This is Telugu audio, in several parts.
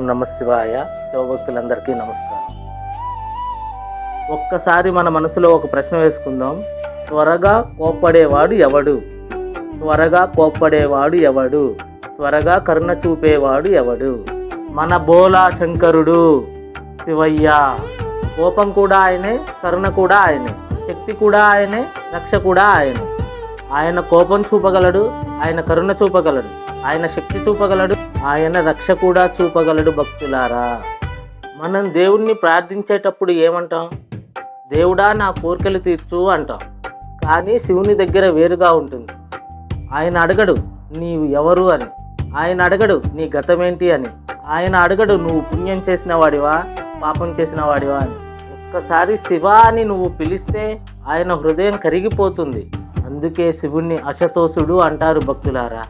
నమ శివాయ. శివభక్తులందరికీ నమస్కారం. ఒక్కసారి మన మనసులో ఒక ప్రశ్న వేసుకుందాం. త్వరగా కోప్పడేవాడు ఎవడు? త్వరగా కోప్పడేవాడు ఎవడు? త్వరగా కరుణ చూపేవాడు ఎవడు? మన బోలా శంకరుడు శివయ్య. కోపం కూడా ఆయనే, కరుణ కూడా ఆయనే, శక్తి కూడా ఆయనే, రక్ష కూడా ఆయనే. ఆయన కోపం చూపగలడు, ఆయన కరుణ చూపగలడు, ఆయన శక్తి చూపగలడు, ఆయన రక్ష కూడా చూపగలడు. భక్తులారా, మనం దేవుణ్ణి ప్రార్థించేటప్పుడు ఏమంటాం? దేవుడా నా కోరికలు తీర్చు అంటాం. కానీ శివుని దగ్గర వేరుగా ఉంటుంది. ఆయన అడగడు నీవు ఎవరు అని, ఆయన అడగడు నీ గతమేంటి అని, ఆయన అడగడు నువ్వు పుణ్యం చేసిన వాడివా పాపం చేసిన వాడివా అని. ఒక్కసారి శివ అని నువ్వు పిలిస్తే ఆయన హృదయం కరిగిపోతుంది. అందుకే శివుణ్ణి అశతోషుడు అంటారు. భక్తులారా,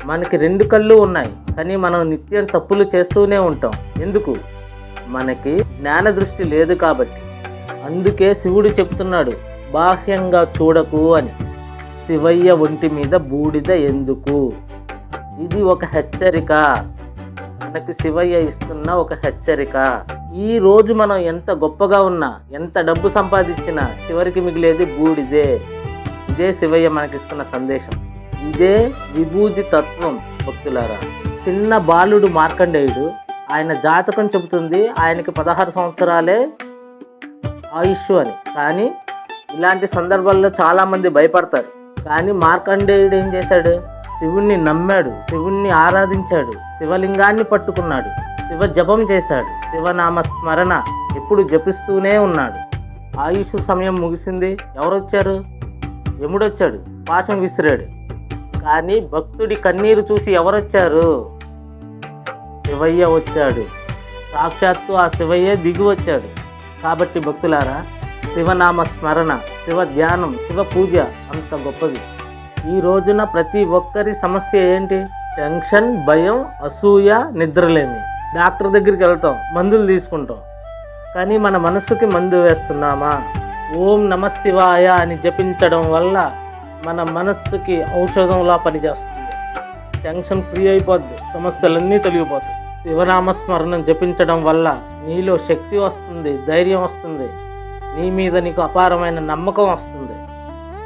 మనకి 2 కళ్ళు ఉన్నాయి, కానీ మనం నిత్యం తప్పులు చేస్తూనే ఉంటాం. ఎందుకు? మనకి జ్ఞాన దృష్టి లేదు కాబట్టి. అందుకే శివుడు చెప్తున్నాడు, బాహ్యంగా చూడకు అని. శివయ్య ఒంటి మీద బూడిద ఎందుకు? ఇది ఒక హెచ్చరిక, మనకి శివయ్య ఇస్తున్న ఒక హెచ్చరిక. ఈ రోజు మనం ఎంత గొప్పగా ఉన్నా, ఎంత డబ్బు సంపాదించినా చివరికి మిగిలేది బూడిదే. ఇదే శివయ్య మనకిస్తున్న సందేశం. ఇదే విభూతి తత్వం. భక్తులారా, చిన్న బాలుడు మార్కండేయుడు, ఆయన జాతకం చెబుతుంది ఆయనకి 16 సంవత్సరాలే ఆయుష్ అని. కానీ ఇలాంటి సందర్భాల్లో చాలామంది భయపడతారు. కానీ మార్కండేయుడు ఏం చేశాడు? శివుణ్ణి నమ్మాడు, శివుణ్ణి ఆరాధించాడు, శివలింగాన్ని పట్టుకున్నాడు, శివ జపం చేశాడు, శివనామ స్మరణ ఎప్పుడు జపిస్తూనే ఉన్నాడు. ఆయుష్ సమయం ముగిసింది. ఎవరొచ్చారు? యముడొచ్చాడు, పాశం విసిరాడు. కానీ భక్తుడి కన్నీరు చూసి ఎవరొచ్చారు? శివయ్య వచ్చాడు. సాక్షాత్తు ఆ శివయ్యే దిగి వచ్చాడు. కాబట్టి భక్తులారా, శివనామ స్మరణ, శివ ధ్యానం, శివ పూజ అంత గొప్పది. ఈ రోజున ప్రతి ఒక్కరి సమస్య ఏంటి? టెన్షన్, భయం, అసూయ, నిద్రలేమి. డాక్టర్ దగ్గరికి వెళ్తాం, మందులు తీసుకుంటాం. కానీ మన మనసుకి మందు వేస్తున్నామా? ఓం నమ శివాయ అని జపించడం వల్ల మన మనస్సుకి ఔషధంలా పనిచేస్తుంది. టెన్షన్ ఫ్రీ అయిపోద్ది, సమస్యలన్నీ తొలగిపోతాయి. శివనామస్మరణం జపించడం వల్ల నీలో శక్తి వస్తుంది, ధైర్యం వస్తుంది, నీ మీద నీకు అపారమైన నమ్మకం వస్తుంది.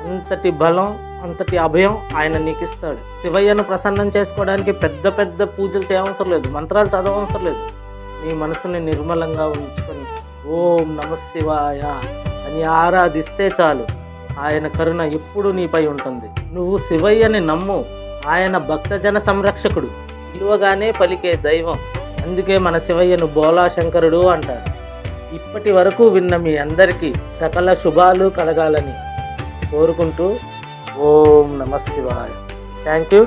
అంతటి బలం, అంతటి అభయం ఆయన నీకు ఇస్తాడు. శివయ్యను ప్రసన్నం చేసుకోవడానికి పెద్ద పెద్ద పూజలు చేయవసరం లేదు, మంత్రాలు చదవవసరం లేదు. నీ మనసుని నిర్మలంగా ఉంచుకొని ఓం నమ శివాయ అని ఆరాధిస్తే చాలు. ఆయన కరుణ ఎప్పుడు నీపై ఉంటుంది. నువ్వు శివయ్యని నమ్ము. ఆయన భక్తజన సంరక్షకుడు, విలువగానే పలికే దైవం. అందుకే మన శివయ్యను బోలా శంకరుడు అంటారు. ఇప్పటి వరకు విన్న మీ అందరికీ సకల శుభాలు కలగాలని కోరుకుంటూ ఓం నమ శివాయ. Thank you.